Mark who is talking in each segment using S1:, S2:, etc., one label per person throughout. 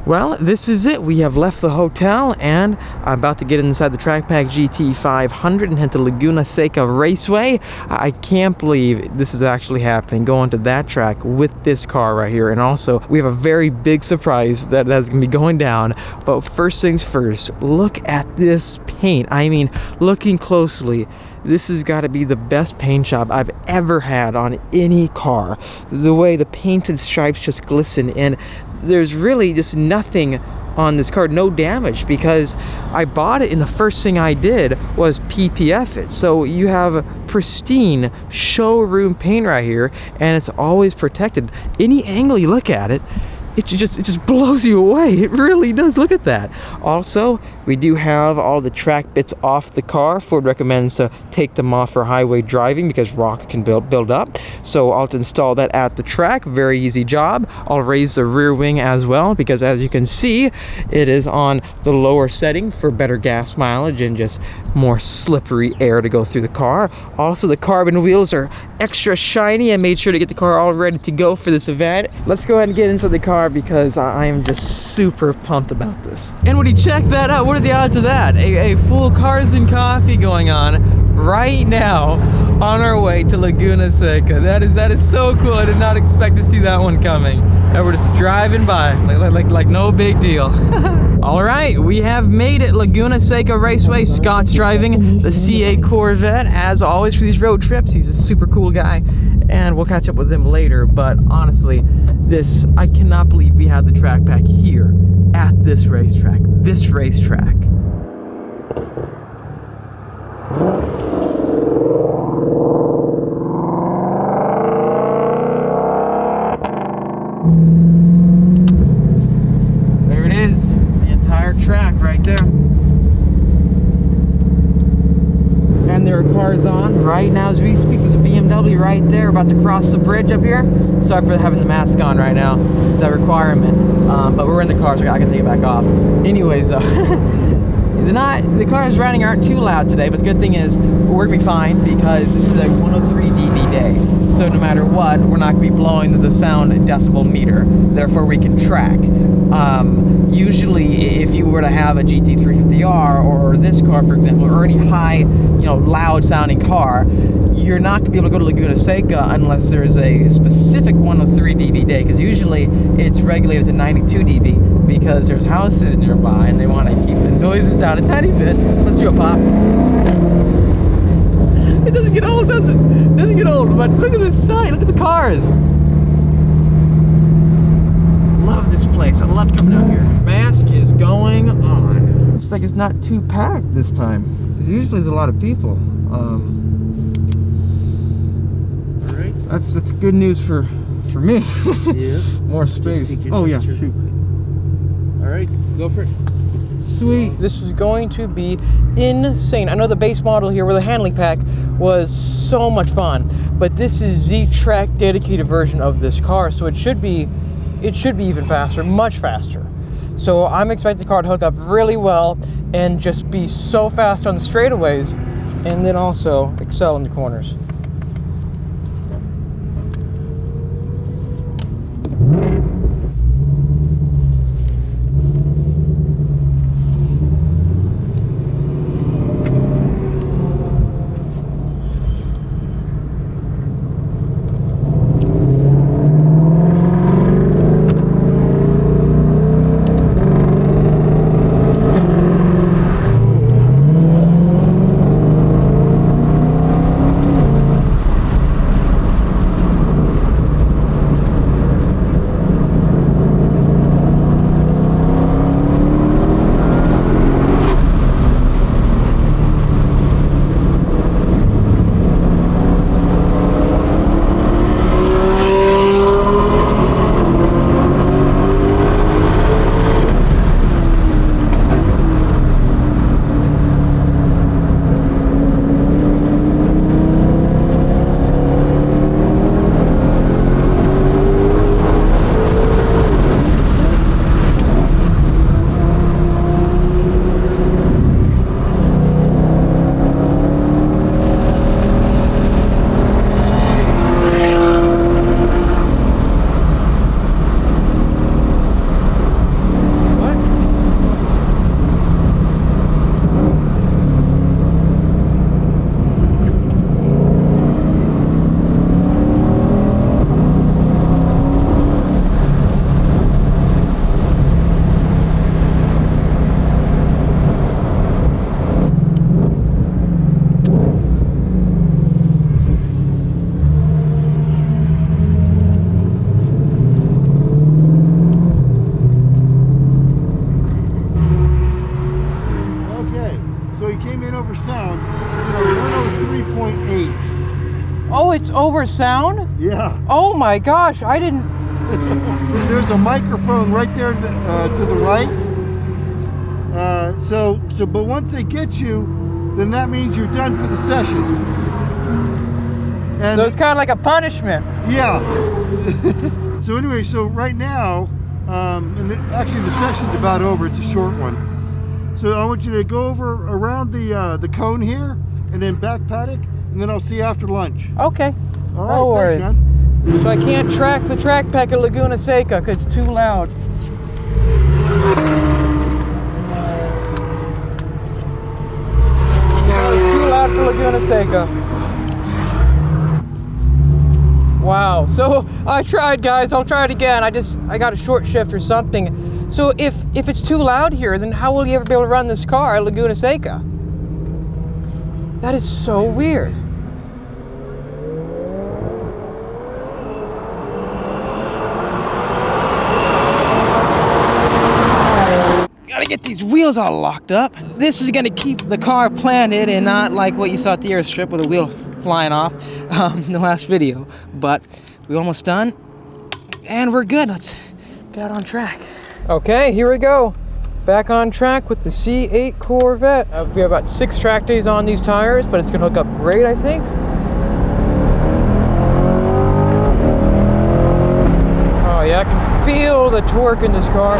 S1: Well, this is it. We have left the hotel and I'm about to get inside the Track Pack GT 500 and head to Laguna Seca Raceway. I can't believe this is actually happening, going to that track with this car right here. And also, we have a very big surprise that's going to be going down. But first things first, look at this paint. I mean, looking closely, this has got to be the best paint job I've ever had on any car. The way the painted stripes just glisten, and there's really just nothing on this car, no damage, because I bought it and the first thing I did was PPF it. So you have pristine showroom paint right here, and it's always protected. Any angle you look at it, it just blows you away. It really does. Look at that. Also, we do have all the track bits off the car. Ford recommends to take them off for highway driving because rocks can build up. So I'll install that at the track. Very easy job. I'll raise the rear wing as well because, as you can see, it is on the lower setting for better gas mileage and just more slippery air to go through the car. Also, the carbon wheels are extra shiny. I made sure to get the car all ready to go for this event. Let's go ahead and get into the car because I am just super pumped about this. And would you check that out? What are the odds of that? A full Cars and Coffee going on right now on our way to Laguna Seca. That is so cool. I did not expect to see that one coming. And we're just driving by like no big deal. All right, we have made it. Laguna Seca Raceway. Scott's driving the C8 Corvette, as always, for these road trips. He's a super cool guy, and we'll catch up with him later. But honestly, I cannot believe we had the track pack here at this racetrack. This racetrack. There it is, the entire track right there. And there are cars on right now as we speak. There's a BMW right there about to cross the bridge up here. Sorry for having the mask on right now. It's a requirement. But we're in the car, so I can take it back off. Anyways, the cars running aren't too loud today, but the good thing is we're gonna be fine because this is a 103 dB day. So no matter what, we're not gonna be blowing the sound decibel meter. Therefore, we can track. Usually, if you were to have a GT350R or this car, for example, or any high, loud sounding car, you're not gonna be able to go to Laguna Seca unless there's a specific 103 dB day, because usually it's regulated to 92 dB because there's houses nearby and they want to keep the noises down a tiny bit. Let's do a pop. It doesn't get old, does it? It doesn't get old, but look at this side, look at the cars. Love this place. I love coming out here. Mask is going on. Looks like it's not too packed this time, because usually there's a lot of people.
S2: Alright.
S1: That's good news for me.
S2: Yeah.
S1: More space. Oh yeah, shoot.
S2: Alright, go for it.
S1: Sweet. This is going to be insane. I know the base model here with the handling pack was so much fun, but this is the track dedicated version of this car, so it should be even faster, much faster. So I'm expecting the car to hook up really well and just be so fast on the straightaways, and then also excel in the corners. trips over sound?
S2: Yeah.
S1: Oh my gosh, I didn't.
S2: There's a microphone right there to the right. But once they get you, then that means you're done for the session. And
S1: So it's kind of like a punishment.
S2: yeah. So anyway, so right now, actually the session's about over. It's a short one. So I want you to go over around the cone here, and then back paddock, and then I'll see you after lunch.
S1: Okay.
S2: All right,
S1: No worries.
S2: thanks, man.
S1: So I can't track the track pack at Laguna Seca because it's too loud. It's too loud for Laguna Seca. Wow. So I tried, guys. I'll try it again. I got a short shift or something. So if it's too loud here, then how will you ever be able to run this car at Laguna Seca? That is so weird. Gotta get these wheels all locked up. This is gonna keep the car planted and not like what you saw at the airstrip with the wheel flying off in the last video. But we're almost done and we're good. Let's get out on track. Okay, here we go. Back on track with the C8 Corvette. We have about 6 track days on these tires, but it's gonna hook up great, I think. Oh yeah, I can feel the torque in this car.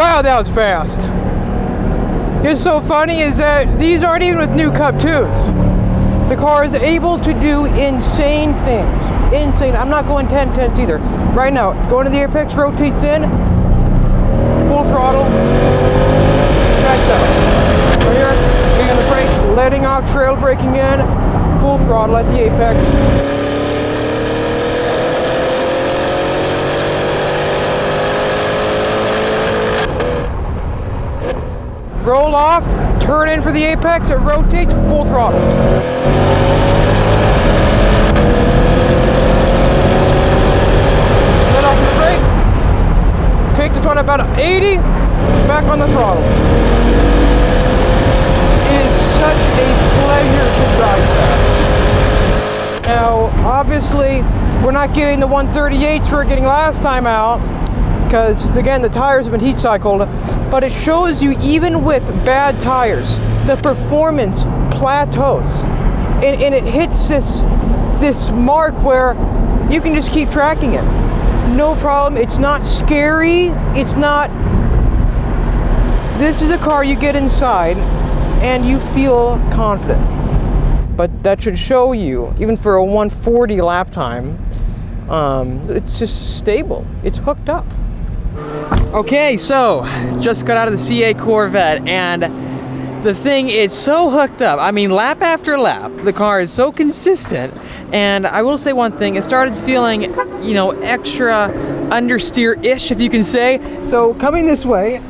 S3: Wow, that was fast. What's so funny is that these aren't even with new Cup 2s. The car is able to do insane things. Insane. I'm not going 10/10 either. Right now, going to the apex, rotates in, full throttle, tracks out. Right here, getting on the brake, letting off, trail braking in, full throttle at the apex. Roll off, turn in for the apex, it rotates, full throttle. Let off the brake, take this one about 80, back on the throttle. It is such a pleasure to drive fast. Now, obviously, we're not getting the 138s we were getting last time out, because again, the tires have been heat cycled, but it shows you even with bad tires, the performance plateaus. And it hits this mark where you can just keep tracking it. No problem, it's not scary, it's not, this is a car you get inside and you feel confident. But that should show you, even for a 140 lap time, it's just stable, it's hooked up.
S1: Okay, so just got out of the C8 Corvette, and the thing is so hooked up. I mean, lap after lap, the car is so consistent. And I will say one thing, it started feeling, you know, extra understeer-ish, if you can say. So coming this way,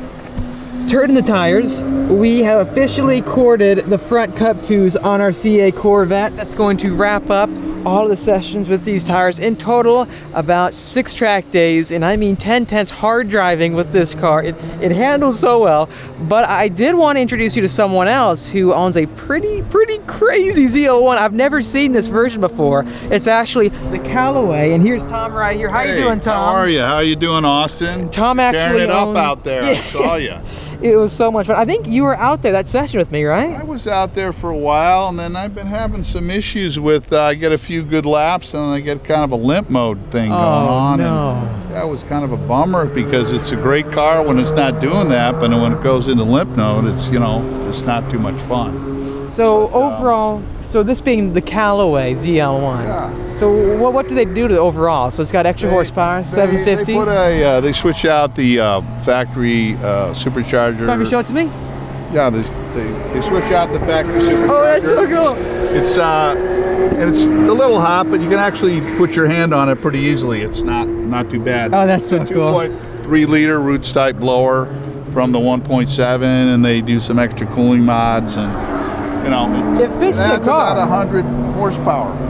S1: turning the tires, we have officially corded the front Cup 2s on our C8 Corvette. That's going to wrap up all of the sessions with these tires. In total, about 6 track days, and I mean 10/10 hard driving with this car. It handles so well. But I did want to introduce you to someone else who owns a pretty crazy ZL1. I've never seen this version before. It's actually the Callaway, and here's Tom right here. How you doing, Tom?
S4: How are you? How you doing, Austin?
S1: Tom actually
S4: tearing it
S1: owns,
S4: up out there.
S1: Yeah.
S4: I saw you.
S1: It was so much fun. I think you were out there that session with me, right?
S4: I was out there for a while, and then I've been having some issues with, I get a few good laps, and I get kind of a limp mode thing going on.
S1: No.
S4: And that was kind of a bummer, because it's a great car when it's not doing that, but when it goes into limp mode, it's, you know, just not too much fun.
S1: So overall, so this being the Callaway ZL1.
S4: Yeah.
S1: So what do they do to the overall? So it's got extra horsepower, 750.
S4: They put a, they switch out the factory supercharger.
S1: Can you show it to me?
S4: Yeah, they switch out the factory supercharger.
S1: Oh, that's so cool.
S4: It's and it's a little hot, but you can actually put your hand on it pretty easily. It's not too bad.
S1: Oh, that's so
S4: it's a
S1: cool.
S4: 2.3 liter Roots type blower from the 1.7, and they do some extra cooling mods, and you know
S1: it fits the car.
S4: About 100 horsepower.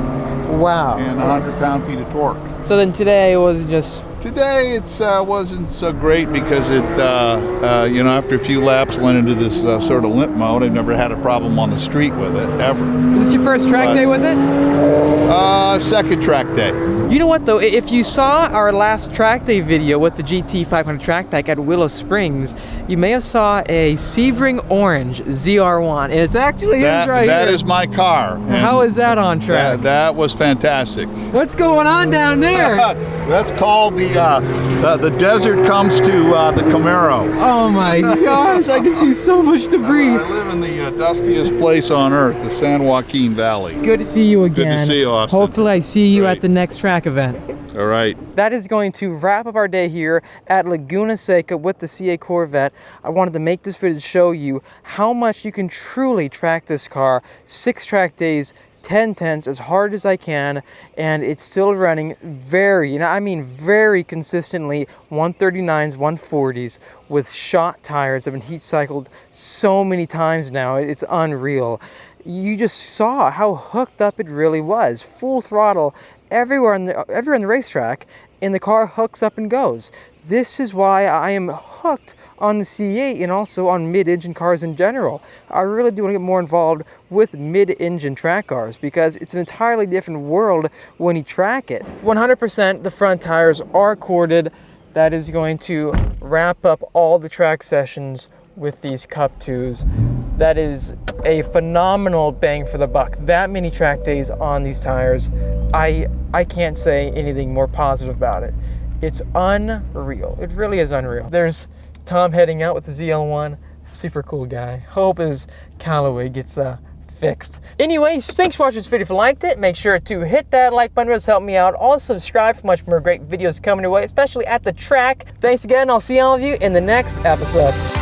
S1: Wow.
S4: And 100 pound-feet of torque.
S1: So then today was just...
S4: Today it wasn't so great, because it, you know, after a few laps went into this sort of limp mode. I've never had a problem on the street with it, ever.
S1: Is this your first track day with it?
S4: Second track day.
S1: You know what though, if you saw our last track day video with the GT 500 track pack at Willow Springs, you may have saw a Sebring Orange ZR1, and it's actually his right
S4: That
S1: here.
S4: is my car.
S1: How is that on track?
S4: That was fantastic.
S1: What's going on down there?
S4: That's called the desert comes to the Camaro.
S1: Oh my gosh, I can see so much debris.
S4: I live in the dustiest place on earth, the San Joaquin Valley.
S1: Good to see you again.
S4: Good to see you, Austin.
S1: Hopefully I see you
S4: Great.
S1: at the next track event.
S4: All right.
S1: That is going to wrap up our day here at Laguna Seca with the C8 Corvette. I wanted to make this video to show you how much you can truly track this car. 6 track days, 10/10s, as hard as I can, and it's still running very, and I mean very consistently, 139s, 140s with shot tires that have been heat cycled so many times now. It's unreal. You just saw how hooked up it really was. Full throttle everywhere on the racetrack, and the car hooks up and goes. This is why I am hooked on the C8 and also on mid-engine cars in general. I really do want to get more involved with mid-engine track cars, because it's an entirely different world when you track it. 100% the front tires are corded. That is going to wrap up all the track sessions with these Cup 2s. That is a phenomenal bang for the buck. That many track days on these tires, I can't say anything more positive about it. It's unreal. It really is unreal. There's Tom heading out with the ZL1. Super cool guy. Hope his Callaway gets fixed. Anyways, thanks for watching this video. If you liked it, make sure to hit that like button. It does help me out. Also subscribe for much more great videos coming your way, especially at the track. Thanks again. I'll see all of you in the next episode.